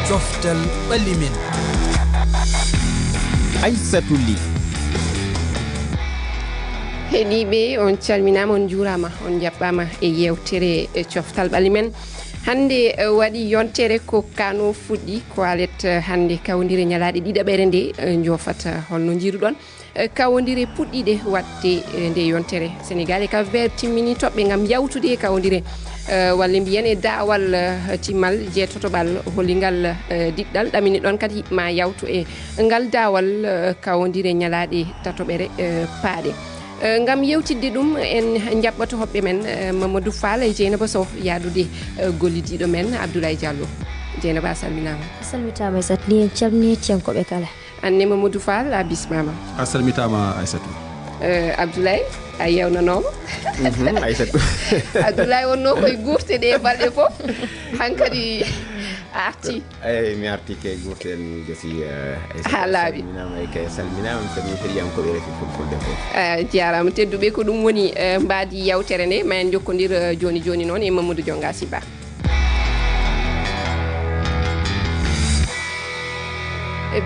joftal ɓalimen. Aissatou Ly. heeɗiɓe on calminama on juurama on jaɓɓama e yewtere coftal ɓalimen. hande waɗi yontere ko kano fuɗɗi ko alet hande kawdire ñalaɗe ɗiɗaɓere nde jofata holno jiruɗon kawdire puɗɗiɗe wadde nde yontere Sénégal e Cap Vert timmini toɓɓe gam yawtude kawdire walla mbiyen e daawal timmal jeetotoɓal holligal diɗɗal ɗamini ɗon kadi ma yawtu e ngal daawal kawdire ñalaɗe tatoɓere paaɗe. ngam yewtidde ɗum en jaɓɓata hoɓɓe men Mamadou Fall e Dieynaba Sow yaadude gollidiɗo men Abdoulaye Diallo. Dieynaba a salminama. A salmitama Aissatou Ly, en calmini hettiyankoɓe kala. anne Mamadou Fall a bismama. A salmitama Aissatou. Abdoulaye a yewnanoma. Aissatou. Abdoulaye wonno koye gurte ɗe balɗe fof hankkadi arti. Eyi mi arti ke gurten gasi ha laaɓi. salminama e kay salminama mi salmini heɗiyankoɓe refi fulfulde fof. jarama tedduɓe ko ɗum woni mbaadi yawtere nde ma en jokkodir joni joni noon e Mamadou Dionga Siba.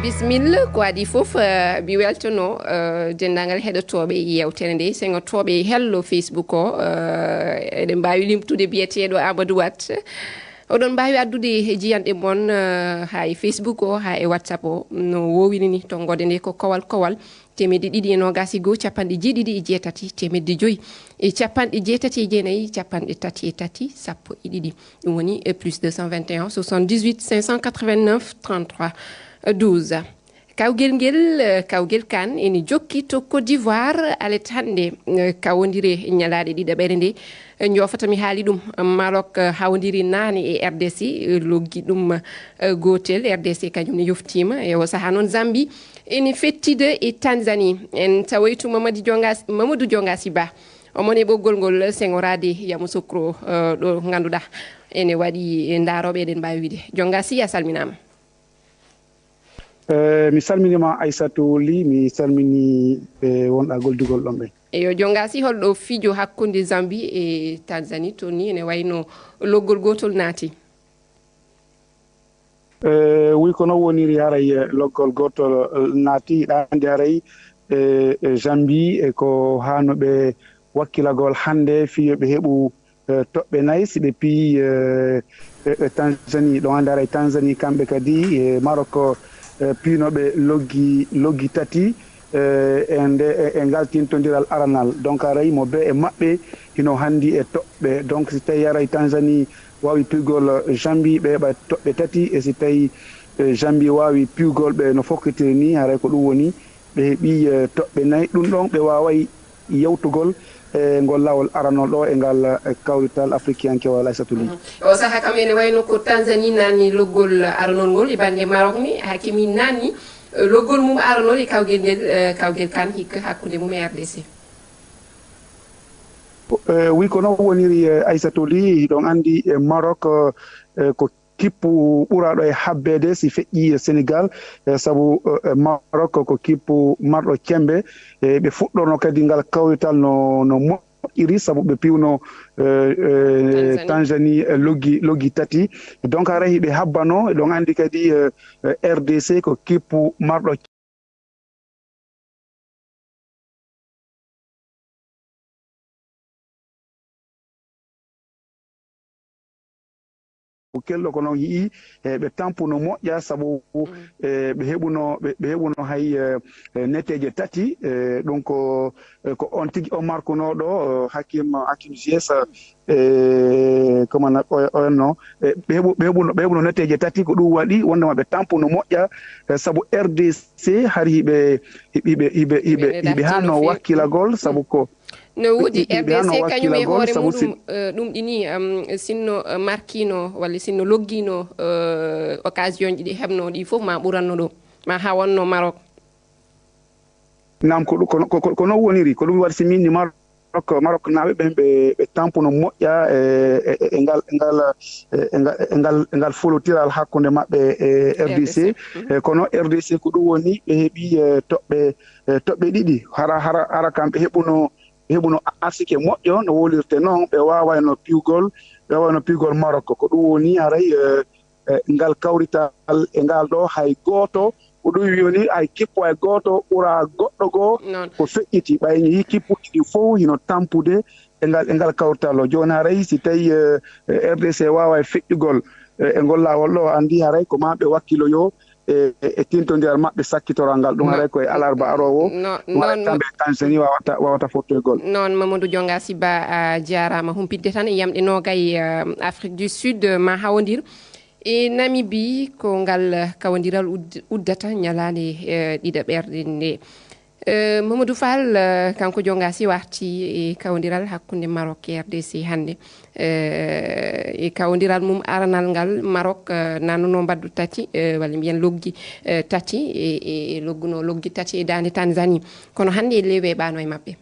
Bismillah ko adi fof mi weltono dendagal heɗotoɓe yewtere nde sengotoɓe hello Facebook o eɗen mbawi limtude biyeteɗo Amadou Wat oɗon mbawi addude jiyanɗe mon ha e Facebook o ha e WhatsApp o no wowini ni to gode nde ko kowal kowal 221 capanɗe jeeɗiɗi e jeetati 105 e capanɗe jeetati e jeenayyi capanɗe tati e tati sappo e ɗiɗi ɗum woni plus 221 78 589 33 12. kawgel ngel kawgel kan ene jokki to Côte d'Ivoire alet hande kawodire ñalaɗe ɗiɗaɓere nde jofatami haali ɗum Maroc hawdiri nane e RDC loggi ɗum gotel RDC kañum ne yoftima e o saaha noon Zambie ene fettide e Tanzanie en tawoytu Mamadou Dionga Siba omon e ɓoggol ngol sengorade Yamoussoukro ɗo ganduɗa ene waɗi daroɓe eɗen mbawi wiide Dionga Sy a salminama. mi salminima Aissatou Ly, mi salmini wonɗa goldugol ɗon ɓe. eyo Dionga Sy holɗo fijo hakkude Zambie e Tanzanie to ni ene wayno loggol gotol naati. wi ko noon woniri haray loggol gotol naati ɗande haray Zambie e ko hanoɓe wakkilagol hande fiyoɓe heeɓu toɓɓe nayyi si ɓe piyi Tanzanie ɗo hande haray Tanzanie kamɓe kadi e Maroc piinoɓe loggi tati e ngal tintodiral aranal donc aray mo be e maɓɓe hino handi e toɓɓe donc si tawi aray Tanzanie wawi piugol Zambie ɓe heɓa toɓɓe tati e si tawi Zambie wawi piugol ɓe no fokkitiri ni haray ko ɗum woni ɓe heeɓi toɓɓe nayyi ɗum ɗon ɓe waway yewtugol e ngol lawol aranol ɗo e ngal kawrital africankewal Aissatou Ly. o saaha kam ene wayno ko Tanzanie nanni loggol aranol ngol e banggue Maroc ni hakimi nanni loggol mum aranol e kawgel ngel kawgel kan hikka hakkude mum e RDC. wi ko noon woniri Aissatou Ly ɗon andi Maroc ko kippu ɓuraɗo e habbede si feƴƴi Sénégal saabu Maroc ko kippu marɗo cembe ɓe fuɗɗorno kadi ngal kawrital no moƴƴiri saabu ɓe piwno Tanzanie loggi tati donc a rehi ɓe habbano ɗon andi kadi RDC ko kippu marɗo kelɗo ko noon yii ɓe tampuno moƴƴa saabu ɓe heɓuno hay netteje tati ɗum ko on tigui o markunoɗo Hakim Ziyech comment onno ɓe heɓuno netteje tati ko ɗum waɗi wondema ɓe tampuno moƴƴa saabu RDC hari hiɓe hanno wakkilagol saabu ko no wuuɗi RDC kañum e hoore muɗum ɗum ɗini sinno markino walla sinno loggino occasion ji ɗi heɓno ɗi fof ma ɓuranno ɗo ma ha wonno Maroc. nam ko noon woniri ko ɗum waɗi si minni Maroc naɓe ɓen ɓe tampuno moƴƴa e ngal folotiral hakkude maɓɓe e RDC kono RDC ko ɗum woni ɓe heeɓi toɓɓe ɗiɗi hara kamɓe heɓuno arsike moƴƴo no wolirte noon ɓe wawayno piugol Maroc ko ɗum woni haray ngal kawrital e ngal ɗo hay gooto ko ɗum wiyoni ay kippo hay gooto ɓura goɗɗo goo ko feƴƴiti ɓayni yi kippuji ɗi fof hino tampude e ngal kawrital o jooni haray si tawi RDC wawa e feƴƴugol e ngol laawol ɗo anndi haray ko ma ɓe wakkiloyo e tintodiral maɓɓe sakkitoral ngal ɗum haray koye alarba arowo ɗum kamɓe Tanzanie wawata fottoygol noon Mamadou Dionga Sy Ba a jarama humpidde tan e yamɗe nogay Afrique du Sud ma hawodir e Namibie ko ngal kawodiral uddata ñalande ɗiɗa ɓerɗe nde Mamadou Fall kanko Dionga Sy warti e kawodiral hakkunde Maroc e RDC hannde e kawodiral mum aranal ngal Maroc nannuno mbaddu tati walla mbiyen loggi tati e logguno loggi tati e dande Tanzanie kono hannde le weeɓano e maɓɓe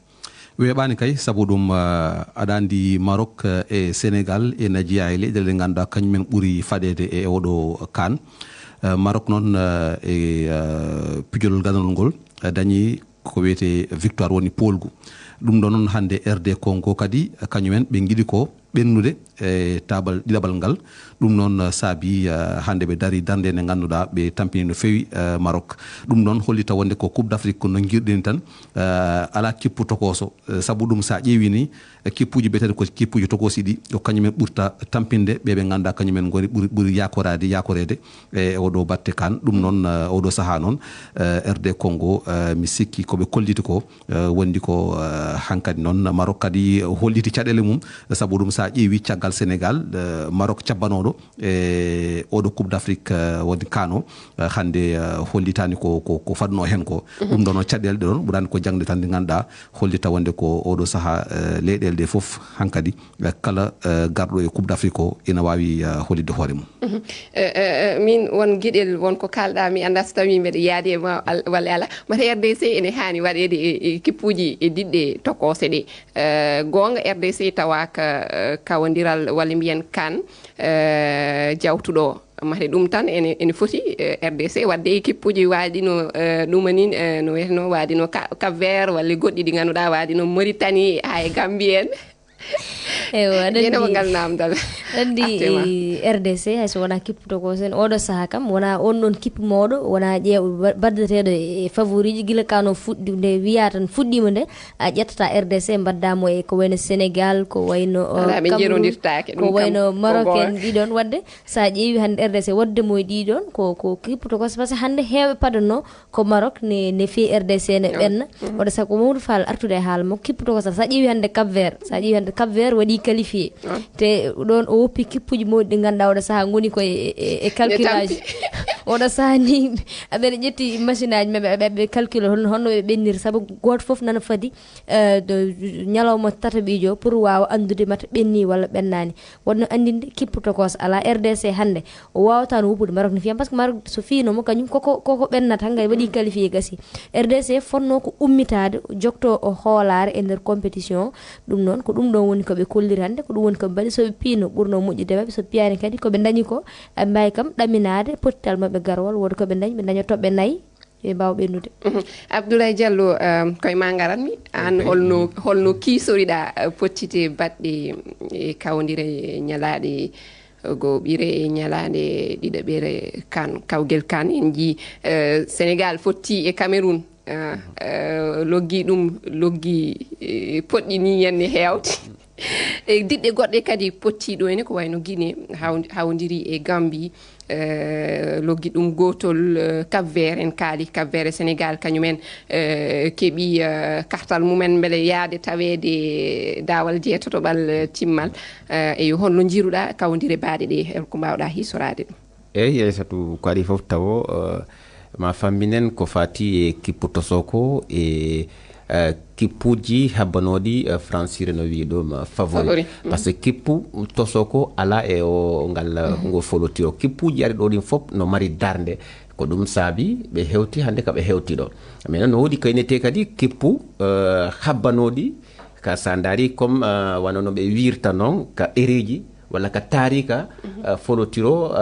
weeɓani kay sabu ɗum aɗa andi Maroc e Sénégal ena jeeya e leyɗele ɗe ganduɗa kañumen ɓuuri faɗede e oɗo kan Maroc noon e pijolol ganol ngol dañi ko wiyete victoire woni polgu ɗum ɗo noon hannde RD Congo kadi kañumen ɓe giɗi ko ɓennude e tabal ɗiɗaɓal ngal ɗum noon saabi hannde ɓe dari darde nde ngannduɗa ɓe tampini no fewi Maroc ɗum noon hollita wonde ko coupe d'Afrique ko no girɗini tan ala kippu tokoso sabu ɗum sa ƴeewi ni kippuji mbiyetede ko kippuji tokosi ɗi ko kañumen ɓurta tampinde ɓeɓe ngannduɗa kañumen goni ɓuuri yakorede e oɗo batte kan ɗum noon oɗo saaha noon RD Congo mi sikki koɓe kolliti ko wondi ko hankkadi noon Maroc kadi holliti caɗele mum sabu ɗum sa ƴeewi caggal Sénégal Maroc cabbanoɗo e oɗo coupe d'Afrique woni kano hande hollitani ko fadno hen ko ɗum ɗon caɗele ɗe ɗon ɓurani ko jangde tan nde ganduɗa hollita wonde ko oɗo saaha leyɗele ɗe foof hankkadi kala garɗo e coupe d'Afrique o ina wawi hollidde hoore mum min won gueɗel wonko kalɗa mi anda so tawi mbeɗa yaadi e ma walla ala mata RDC ene hani waɗede e kippuji e diɗɗe tokose ɗe gonga RDC tawaka kawodiral walla mbiyen kan jawtuɗo mate ɗum tan ene foti RDC wadde e kippuji waɗino ɗumani no wiyeteno waɗino Cap Vert walla goɗɗi ɗi ganduɗa waɗino Mauritanie ha e Gambie en yenomo ngal namdal andi RDC hay so wona kipputo ko sen oɗo saaha kam wona on ɗon kippu mawɗo wona ƴeew baddateɗo e favori ji guila kano fuɗɗi nde wiya tan fuɗɗima nde a ƴettata RDC mbaddamo e ko wayno Sénégal ko wayno ko wayno Maroc en ɗiɗon wadde sa ƴeewi hande RDC wadde moye ɗiɗon ko kipputo ko par ce que hande heewɓe padanno ko Maroc ne fi RDC ne ɓenna oɗo saaha ko Mamadou Fall artude e haala makko kipputo ko sa ƴeewi hande Cap Vert Cap Vert waɗi qualifié te ɗon o woppi kippuji mawɗi ɗi ganduɗa oɗo saaha goni koye e calculage oɗo saaha ni aɓeɗe ƴetti machine aji maɓɓe ɓe calcule honno ɓe ɓennir saabu goto foof nana fadi ñalawma tataɓijo pour wawa andude mata ɓenni walla ɓennani wonno andinde kipputo kos ala RDC hande o wawata no woppude Maroc no fiyam par ce que Maroc so finomo kañum koko ɓennata hangay waɗi qualifié gasi RDC fonno ko ummitade jokto o hoolare e nder compétition ɗum noon ko ɗum ɗon woni koɓe kolliri hande ko ɗum woni koɓe mbaɗi soɓe piino ɓurno moƴƴude maɓɓe so piyani kadi koɓe dañi ko ɓe mbawi kam ɗaminade pottal maɓɓe garwol woto koɓe dañi ɓe daña toɓɓe nayyi ɓe mbawa ɓennude Abdoulaye Diallo koye ma garatmi an holno kiisoriɗa pottite baɗɗe e kawodire ñalaɗe go ɓire e ñalade ɗiɗaɓere kan kawguel kan en jii Sénégal fotti e Cameroun loggi poɗɗi ni yenne hewte e diɗɗe goɗɗe kadi pottiɗo ene ko wayno Guinée hawdiri e Gambie loggi ɗum gotol Cap Vert en kaali Cap Vert e Sénégal kañumen keeɓi kartal mumen beele yaade tawede dawal jeetotoɓal timmal eyo holno jiruɗa kawdire baaɗe ɗe ko mbawɗa hisorade ɗum eyyi Aissatou ko ari foof tawo ma famminen ko fati e kipputo soko e kippuji habbanoɗi francire no wi ɗum favori par ce que kippu tosoko ala e o ngal ngo foloti o kippuji ari ɗo ɗin fof no mari darde ko ɗum saabi ɓe hewti hande ka ɓe hewti ɗo mais no woodi kaynete kadi kippu habbanoɗi ka sa daari comme wano no ɓe wirta noon ka ɗereji walla ka tarika folotiro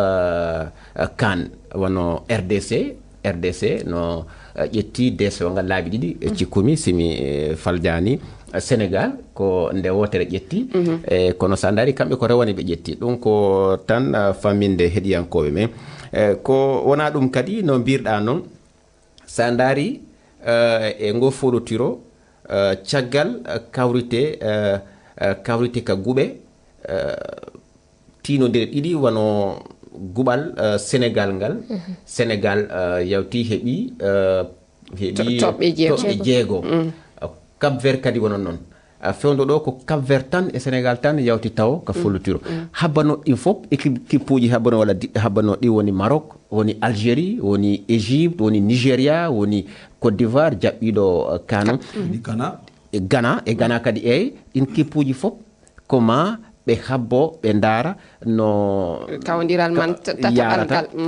kan wano RDC RDC no ƴetti deso ngal laabi ɗiɗi cikkumi simi faljani Sénégal ko nde wotere ƴetti kono sa daari kamɓe ko rewani ɓe ƴetti ɗum ko tan famminde heɗiyankoɓe men ko wona ɗum kadi no mbirɗa noon sa daari e ngo foɗotiro caggal kawrite ka guɓe tinodire ɗiɗi wano guɓal Sénégal ngal Sénégal yawti heeɓi toɓɓe jeego Cap Vert kadi wonon noon fewndo ɗo ko Cap Vert tan e Sénégal tan yawti taw ka follotiro habbano ɗin fof équipe uji habbano walla diɗɗe habbano ɗi woni Maroc woni Algérie woni Égypte woni Nigéria woni Côte d'Ivoire jaɓɓiɗo kano Ghana kadi eyi ɗin équipe uji fof koma ɓe habbo ɓe ndaara no kawdiral man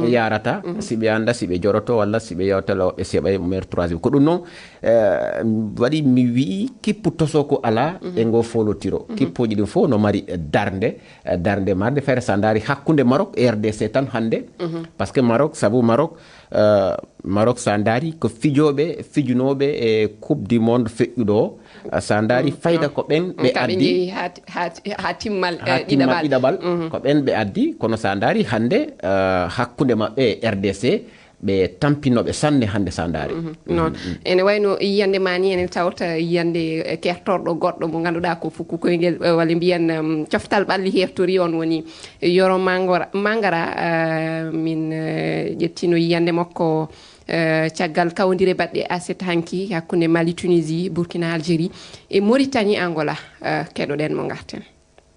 yarata si ɓe anda si ɓe joroto walla si ɓe yewtala ɓe seeɓa maire troisiéme ko ɗum noon waɗi mi wii kippu tosoko ala e ngo folotiro kippuji ɗin fof no mari darde marde feere sa daari hakkude Maroc e RDC tan hannde par ce que Maroc sa daari ko fijunoɓe e coupe du monde feƴƴuɗo sa daari fayda ko ɓen ɓe addi ha timmal ɗiɗaɓal ko ɓen ɓe addi kono sa daari hannde hakkude maɓɓe e RDC ɓe tampinoɓe sanne hannde sa daari noon ene wayno yiyande ma ni ene tawta yiyande kertorɗo goɗɗo mo ganduɗa ko fukku koyngel walla mbiyan coftal ɓalli heftori on woni Yoro Mangara min ƴettino yiyande makko caggal kawdire baɗɗe aset hanki hakkude Mali Tunisie Burkina Algérie e Mauritanie Angola keɗoɗen mo garten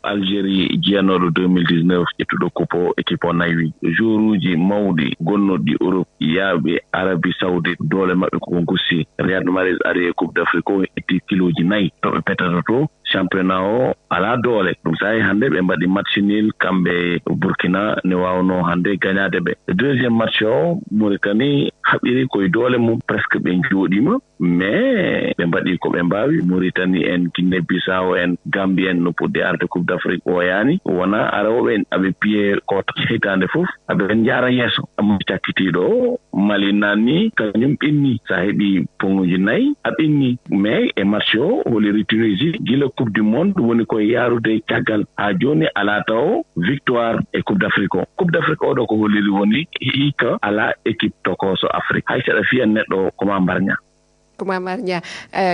Algérie jiyanoɗo 2019 ƴettuɗo coupe équipe o nayi jour uji mawɗi gonnoɗi Europe yaaɓe Arabie Saoudite doole maɓɓe ko gussi Riyad Mahrez ari e coupe d'Afrique o etti kiloji 4 toɓe petata to championnat o ala doole ɗum sahi hannde ɓe mbaɗi match nul kamɓe Burkina ne wawno hannde gagnade ɓe deuxième match o Mauritanie haɓiri koye doole mum presque ɓe jooɗima mais ɓe mbaɗi ko ɓe mbawi Mauritanie en Guinée Bissau en Gambie en no puɗɗi arde coupe d'Afrique o yani wona arawoɓe en aɓe piye koto hitande fof aɓe jara yeeso mo cakkitiɗo Mali nanni kañum ɓinni sa heeɓi ponguji 4 a ɓinni mais e match o holiri Tunisie gila coupe du monde woni koye yarude caggal ha joni ala taw victoire e coupe d'Afrique o coupe d'Afrique oɗo ko holiri woni hika ala équipe tokoso Afrique hay saɗa fiya neɗɗo koma mbarña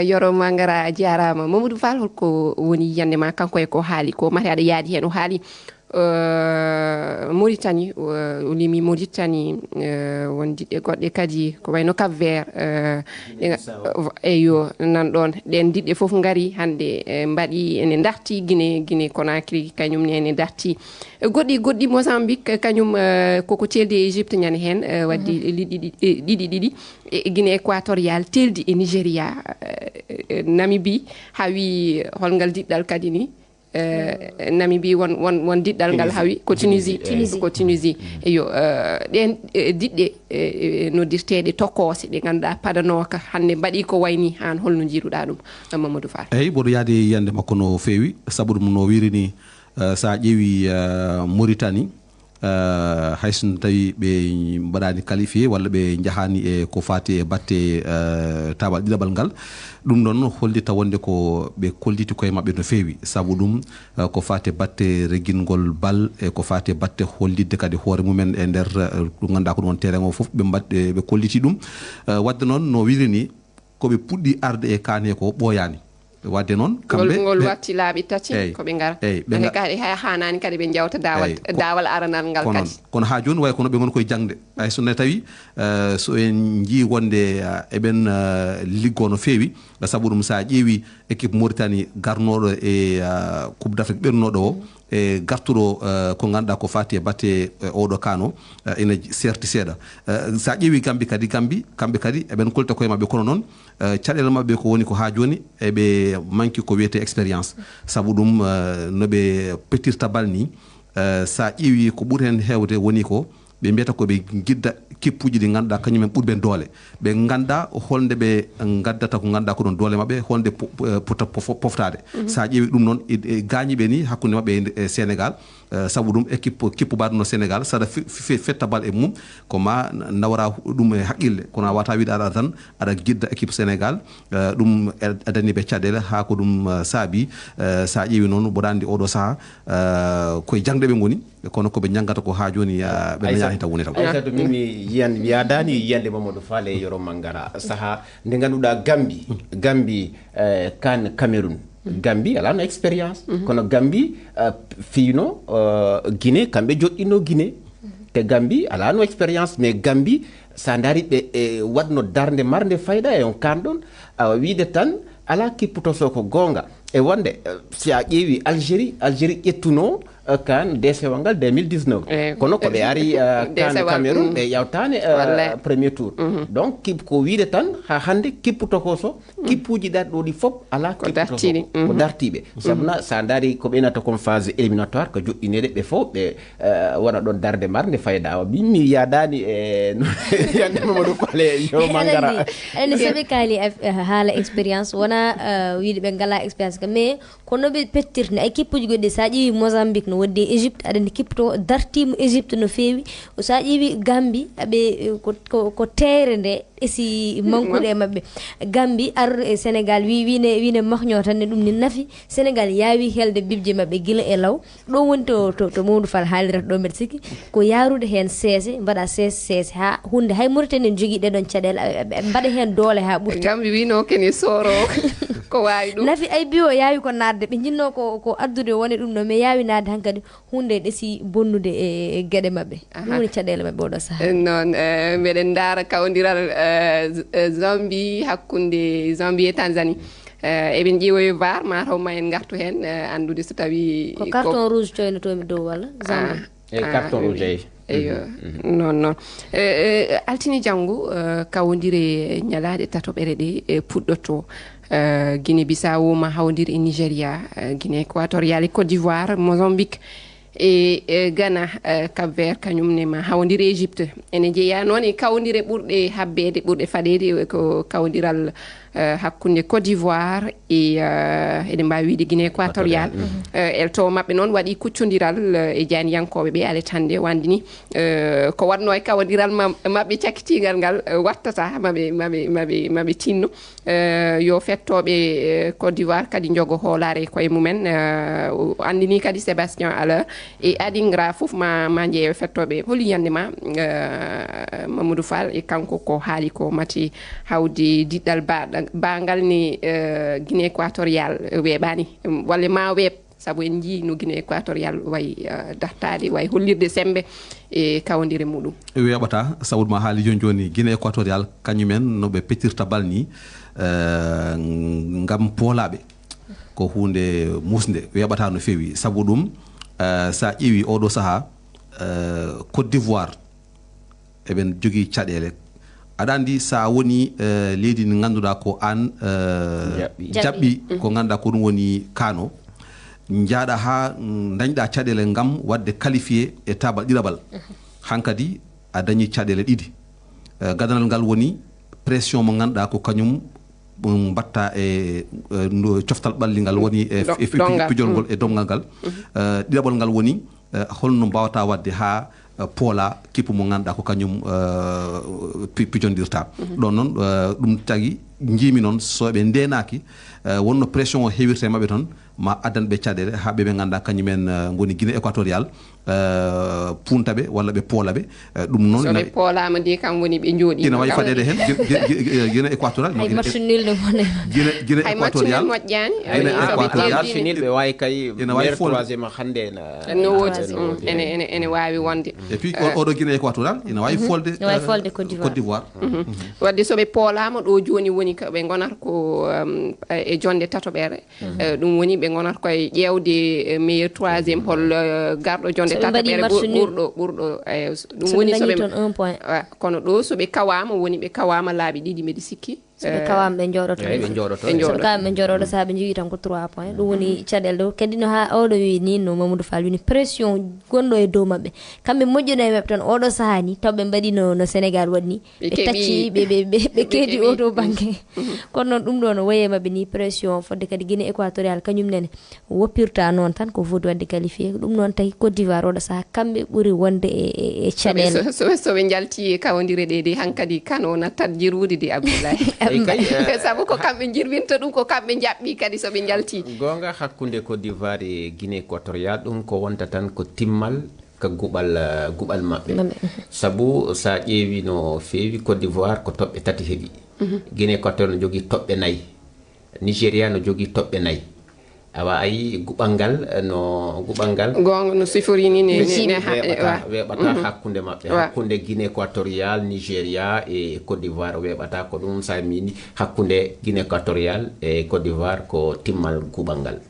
Yoro Mangara jarama Mamadou Fall holko woni yiyande ma kanko e ko haali ko mate aɗa yaadi hen o haali Mauritanie o limi Mauritanie won diɗɗe goɗɗe kadi ko wayno Cap Vert eyo nan ɗon ɗen diɗɗe fof ngari hande mbaɗi ene darti Guinée Conakry kañum ne ene darti goɗɗi Mozambique kañum koko teldi e Égypte ñande hen waddi ɗiɗi Guinée équatoriale teldi e Nigéria Namibie hawi holngal diɗɗal kadi ni Namibie won diɗɗal ngal hawi ko Tunisie eyo ɗen diɗɗe noddirteɗe tokkose ɗe ganduɗa padanoka hande mbaɗi ko wayni an holno jiruɗa ɗum Mamadou Fall eyyi mboɗo yaadi yiyande makko no feewi saabu ɗum no wirini sa ƴeewi Mauritanie hayso tawi ɓe mbaɗani qualifié walla ɓe jahani e ko fati e batte tabal ɗiɗaɓal ngal ɗum noon hollita wonde ko ɓe kolliti koye mabɓe no feewi saabu ɗum ko fati batte reguingol bal e ko fati batte hollidde kadi hoore mumen e nder ɗum ganduɗa ko ɗum on terrain o foof ɓe kolliti ɗum wadde noon no wirini koɓe puɗɗi arde e kane ko ɓooyani wadde noon kamɓe ngol watti laaɓi tati ko ɓe ngara ɓe kadi hanani kadi ɓe jawta dawal aranal ngal kadi kono ha joni way kono ɓe gon koye jangde ay so ne tawi so en jii wonde eɓen liggo no feewi saabu ɗum sa ƴeewi équipe Mauritanie garnoɗo e coupe d'Afrique ɓernoɗo o e gartuɗo ko ganduɗa ko fati e batte oɗo kano ene serti seeɗa sa ƴeewi Gambie kamɓe kadi eɓen kolta koye mabɓe kono noon caɗele mabɓe ko woni ko ha joni eɓe manki ko wiyete expérience saabu ɗum noɓe pettirta bal ni sa ƴeewi ko ɓuuri hen hewde woni ko ɓe mbiyata koɓe guidda kippuji ɗi ganduɗa kañumen ɓurɓe doole ɓe ganda holde ɓe gaddata ko ganduɗa ko ɗon doole mabɓe holde pota poftade sa ƴeewi ɗum noon gañiɓe ni hakkude mabɓe e Sénégal sabu ɗum équipe baɗuno Sénégal saɗa fetta bal e mum ko ma nawra ɗum e haqqille kono a wata wiide aɗa tan aɗa guidda équipe Sénégal ɗum adani ɓe caɗele ha ko ɗum saabi sa ƴeewi noon mboɗa andi oɗo saaha koye jangde ɓe goni kono koɓe janggata ko ha joni ɓe dañani taw woni taw aysatu min mi yadani yiyande Mamadou Fall e yoro Mangara saaha nde ganduɗa Gambie kan Cameroun Gambie ala no expérience kono Gambie fiino Guinée kamɓe joɗɗino Guinée te Gambie ala no expérience mais Gambie sa daari ɓe waɗno darde marde fayda e on kanɗon awa wiide tan ala kipputoso ko gonga e wonde si a ƴeewi Algérie ƴettuno kan DCO ngal 2019 kono ko ɓe ari kan Cameroun ɓe yawtani premier tour donc ko wiide tan ha hande kipputo ko so kippuji ɗaɗi ɗo ɗi fof ala kipputo ko dartiɓe sabuna sa daari ko ɓenata comme phase éliminatoire ko joɗɗineɗe ɓe fof ɓe waɗa ɗon darde marde fayda awa mi yadani e yande Mamadou Fale yo Mangara aɗa saɓe kaali haala expérience wona wiide ɓe ngala expérience mais kono ɓe pettirne ay kippuji goɗɗi sa ƴeewi Mozambique no wadde Égypte aɗa andi kipputo dartima Égypte no feewi sa ƴeewi Gambie aɓe ko teere nde esi mankude e mabɓe Gambie arde e Sénégal wine mahño tan ne ɗum ni nafi Sénégal yaawi helde bibje mabɓe gila e law ɗo woni to Mamadou Fall haalirata ɗo mbeɗa sikki ko yarude hen seese mbaɗa seese ha hunde hay Mauritanie en jogui ɗeɗon caɗele mbaɗa hen doole ha ɓurti Gambie wino kene soro ko wawi ɗum nafi ay biyo yaawi ko nadde ɓe jinno ko addude woni ɗum ɗo mais yaawi nadde hankadi hunde ɗesi bonnude e gueɗe mabɓe ɗum woni caɗele mabɓe oɗo saaha noon meɗen daara kawdiral Zambie e Tanzanie eɓen ƴeewoyi VAR mataw ma en gartu hen andude so tawi ko carton rouge coynotomi dow walla Zambie carton rouge eyo noon altini janggo kawodire ñalade tatoɓere ɗe puɗɗoto Guinée Bissau ma hawdir e Nigéria Guinée équatoriale Côte d'Ivoire Mozambique e Ghana Cap-Vert kañumne ma hawdir e Égypte ene jeeya noon e kawdire ɓurɗe habbede ɓurɗe faɗede ko kawdiral hakkunde Côte d'Ivoire e eɗen mbawi wiide Guinée équatoriale elto mabɓe noon waɗi kuccodiral e janiyankoɓe ɓe aletande wandini ko watno e kawdiral mabɓe cakkitigal ngal wattata maɓe tinno yo fettoɓe Côte d'Ivoire kadi jogo hoolare koye mumen andini kadi Sébastien Haller e Adingra fof ma jeeyo fettoɓe holi yande ma Mamadou Fall e kanko ko haali ko mati hawde diɗɗal bangal ni Guinée équatoriale weeɓani walla ma weeb saabu en jii no Guinée équatoriale wayi dartade wayi hollirde sembe e kawdire muɗum weeɓata sawdu ma haali joni Guinée équatoriale kañumen no ɓe pettirta bal ni ngam poolaɓe ko hunde musde weeɓata no feewi saabu ɗum sa ƴeewi oɗo saaha Côte d'Ivoire eɓen jogui caɗele aɗa andi sa woni leydi ndi ganduɗa ko an jaɓɓi ko ganduɗa ko ɗum woni kano jaaɗa ha dañɗa caɗele gam wadde qualifié e tabal ɗiɗaɓal hankadi a dañi caɗele ɗiɗi gadanal ngal woni pression mo ganduɗa ko kañum mbatta e coftal ɓalli ngal woni e pijol ngol e dongal ngal ɗiɗaɓal ngal woni holno mbawata wadde ha poola kippu mo ganduɗa ko kañum pijondirta ɗon noon ɗum tagui jiimi noon so ɓe ndenaki wonno pression o heewirta e mabɓe toon ma addanɓe caɗele ha ɓe ganduɗa kañumen goni Guinée équatoriale puntaɓe walla ɓe poolaɓe ɗum noon soɓe poolama de kam woni ɓe jooɗi ina wawi faɗede hen Guinée équatoriale hay match nul ɗo wone Guinée équatoriale moƴƴani ɓe wawi kay meilleur troisiéme hande no woodi ene wawi wonde et puis oɗo Guinée équatoriale ina wawi folde Côte d'Ivoire wadde soɓe poolama ɗo joni woni ɓe gonata ko e jonde tatoɓere ɗum woni ɓe gonata koye ƴewde meilleur troisiéme hol garɗo jonde tatoɓere ɓurɗo ɗum woni soɓe kono ɗo soɓe kawama woni ɓe kawama laaɓi ɗiɗi mbeɗa sikki ɓe kawam ɓe jooɗoto kawam ɓe jooɗoɗo saaha ɓe jogui tan ko 3 points ɗum woni caɗele ɗo kadi no ha oɗo wi ni no Mamadou Fall wini pression gonɗo e dow mabɓe kamɓe moƴƴuno e mabɓe tan oɗo saaha ni taw ɓe mbaɗi no Sénégal waɗni ɓe tacci ɓe keedi oto banggue kono noon ɗum ɗo no waye mabɓe ni pression fodde kadi Guinée équatorial kañum nene woppirta noon tan ko foti wadde qualifié ɗum noon tawi Côte d'Ivoire oɗo saaha kamɓe ɓuuri wonde e caɗele soɓe jalti kawodire ɗe de hankkadi kano nattat jirude de Abdoulaye sabu ko kamɓe jirwinta ɗum ko kamɓe jaɓɓi kadi soɓe jalti gonga hakkunde Côte d'Ivoire e Guinée équatorial ɗum ko wonta tan ko timmal ka guɓal maɓɓe sabu sa ƴeewi no feewi Côte d'Ivoire ko toɓɓe tati heeɓi Guinée équatorial no jogui toɓɓe 4 Nigéria no jogui toɓɓe 4 awa ayi guɓalngal gonga no siforini weɓata hakkunde maɓɓe hakkunde Guinée équatorial Nigéria e Côte d'Ivoire weɓata ko ɗum sa mini hakkunde Guinée équatorial e Côte d'Ivoire ko timmal guɓalngal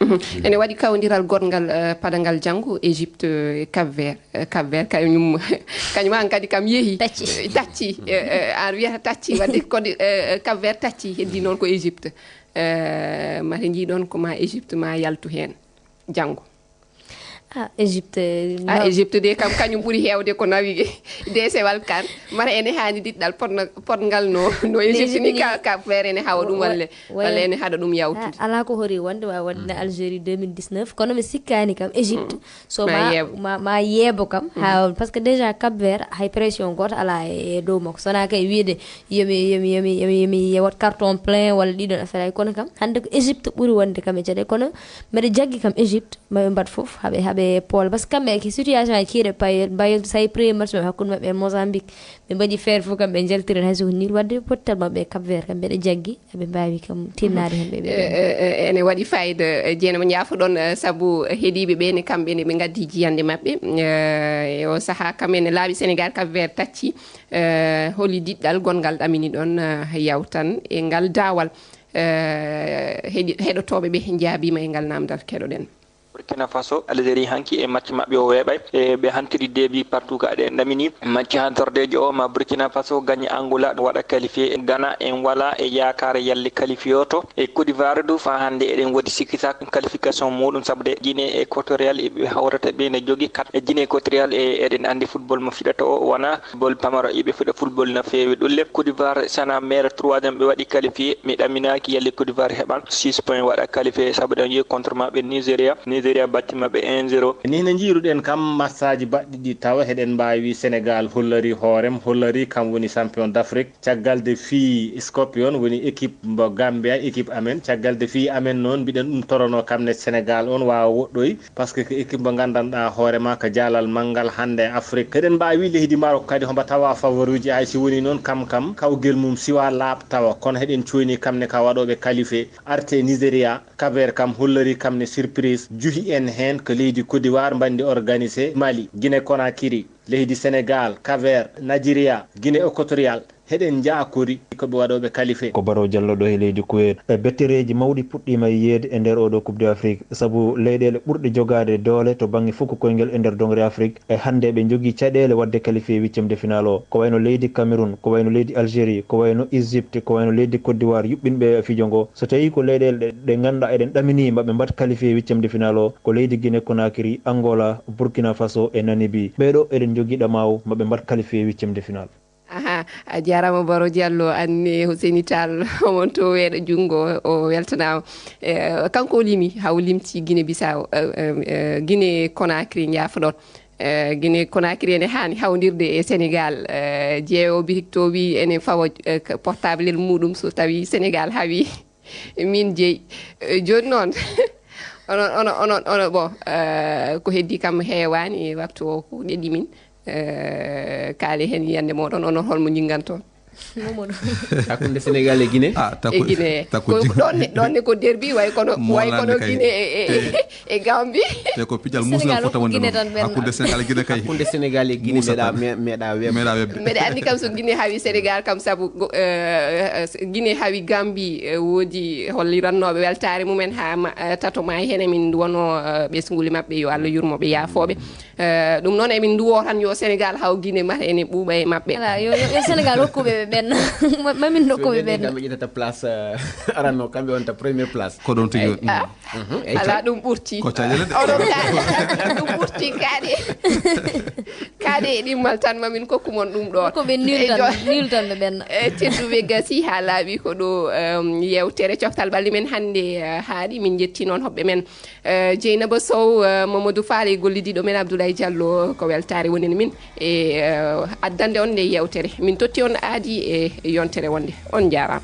ene waɗi kawdiral goɗgal paɗagal janggo Égypte e Cap Vert kañum an kadi kam yeehi tacci an wiyata tacci wadde Cap Vert tacci heddi noon ko Égypte mate jiiɗon ko ma Égypte ma yaltu hen janggo Égypte de kam kañum ɓuuri hewde ko nawi desewal kan mara ene hani diɗɗal potgal no Égypte ni Cap Vert ene hawa ɗum walla ene haɗa ɗum yawtude ala ko hori wonde wa wadde Algérie 2019 kono mi sikkani kam Égypte so ma yeebo kam ha par ce que déjà Cap Vert hay pression goto ala e dow makko sona kay wiide yomi yewat carton plein walla ɗiɗon affaire ay kono kam hande ko Égypte ɓuuri wonde kam e jaɗe kono mbeɗa jaggi kam Égypte maɓe mbaɗ foof haɓe Paul parce que kamɓe situation e kiiɗe paye sayi premier match maɓe hakkude maɓɓe e Mozambique ɓe mbaɗi feere fof kam ɓe jaltiren hay soko nil wadde pottal maɓɓe Cap Vert kam mbeɗa jaggi eɓe mbawi kam tinnade hen ɓe ene waɗi fayida jeenama jaafoɗon saabu heeɗiɓe ɓe ne kamɓe ne ɓe gaddi jiyande maɓɓe o saaha kamene laaɓi Sénégal Cap Vert tacci holi diɗɗal gongal ɗamini ɗon yawtan e ngal daawal heɗotoɓe ɓe jaabima e ngal namdal keɗoɗen Burkina Faso Algérie hanki e match maɓɓe o weeɓay e ɓe hantiri debi partout ga ɗe ɗamini match hantordejo o ma Burkina Faso gagne Angola waɗa qualifié Ghana en wala e yakare yalle qualifié oto e Côte d'Ivoire du fa hande eɗen waɗi sikkita qualification muɗum sabude Guinée équatorial eɓe hawrata ɓe ne jogui 4 e Guinée équatorial e eɗen andi football mo fiɗata o wona football pamaro eɓe fiɗa football no fewi ɗulle Côte d'Ivoire sana maire 3e ɓe waɗi qualifié mi ɗaminaki yalle Côte d'Ivoire heɓan 6 points waɗa qualifié sabu ɗen yehi contre maɓe Nigéria batti maɓɓe 1-0 ni no jiiruɗen kam massaji baɗɗi ɗi tawa heɗen mbawi Sénégal hollori hoorem hollori kam woni champion d'Afrique caggal de fii Scorpion woni équipe mbo Gambia équipe amen caggal de fii amen noon mbiɗen ɗum torono kamne Sénégal on wawa woɗɗoy par ce que ko équipe mo gandanɗa hoorema ko jaalal manggal hande Afrique heɗen mbawi leydi Maroc kadi hombo tawa favori uji hay si woni noon kam kawguel mum siwa laaɓ tawa kono heɗen coyni kamne ka waɗoɓe qualifié arte Nigéria Cap Vert kam hollori kamne surprise juhi en hen ko leydi Côte d'Ivoire bandi organisé Mali Guinée Conakry leydi Sénégal Cap Vert Nigeria Guinée équatorial heɗen jaakori koɓe waɗoɓe qualifié ko Baro Diallo ɗo e leydi Kuwait bettereji mawɗi puɗɗima yiyeede e nder oɗo coupe d'Afrique sabu leyɗele ɓurɗe jogade doole to banggue fukko koyngel e nder dongre Afrique e hande ɓe jogui caɗele wadde qualifié 8e de finale o ko wayno leydi Cameroun ko wayno leydi Algérie ko wayno Égypte ko wayno leydi Côte d'Ivoire yuɓɓinɓe fijo ngo so tawi ko leyɗele ɗe ganduɗa eɗen ɗaminima ɓe mbat qualifié 8e de finale o ko leydi Guinée Conakry Angola Burkina Faso e Namibie ɓeɗo eɗen jogui ɗamaw maɓe mbat qualifié 8e de finale a jarama Baro Diallo anne Housseni Tall omon to weeɗo junggo o weltanama kanko o limi haw limti Guinée Bissau Guinée Conakry jaafoɗon Guinée Conakry ene hani hawdirde e Sénégal jeewo bitik to wi ene fawa portable el muɗum so tawi Sénégal hawi min jeeyi joni noon ono bon ko heddi kam heewani e waktu o ko ɗeɗi min kaali hen yiyande moɗon onon holmo jingganton hakkunde Sénégal e Guinée e Guinée ɗonne ko derbi way kono Guinée e Gambie te ko pijal musna fota wonde hakkunde Sénégal e Guinée kay hakkunde Sénégal e Guinée meeɗa webde mbeɗa andi kam so Guinée hawi Sénégal kam sabu Guinée hawi Gambie woodi hollirannoɓe weltare mumen ha tatoma hen min wono ɓesguli mabɓe yo Allah yurmoɓe yaafoɓe ɗum noon emin duwo tan yo Sénégal haw Guinée mata ene ɓuuɓa e mabɓe yo Sénégal hokkuɓe ɓe ɓenna mamin nokko ɓe ɓenna kamɓe ƴettata place aranno kamɓe wonta première place ko ɗon tigi ala ɗum ɓurti ko cañele de oɗon ɗum ɓurti kaaɗe e ɗimmal tan mamin kokkumon ɗum ɗon ko ɓe niltan ɓe ɓenna tedduɓe gasi ha laaɓi ko ɗo yewtere coftal ɓalli men hannde haaɗi min jetti noon hoɓɓe men Dieynaba Sow Mamadou Fall e gollidiɗo men Abdoulaye Diallo ko weltare wonani min e addande on nde yewtere min totti on aadi e yontere wonde on jarama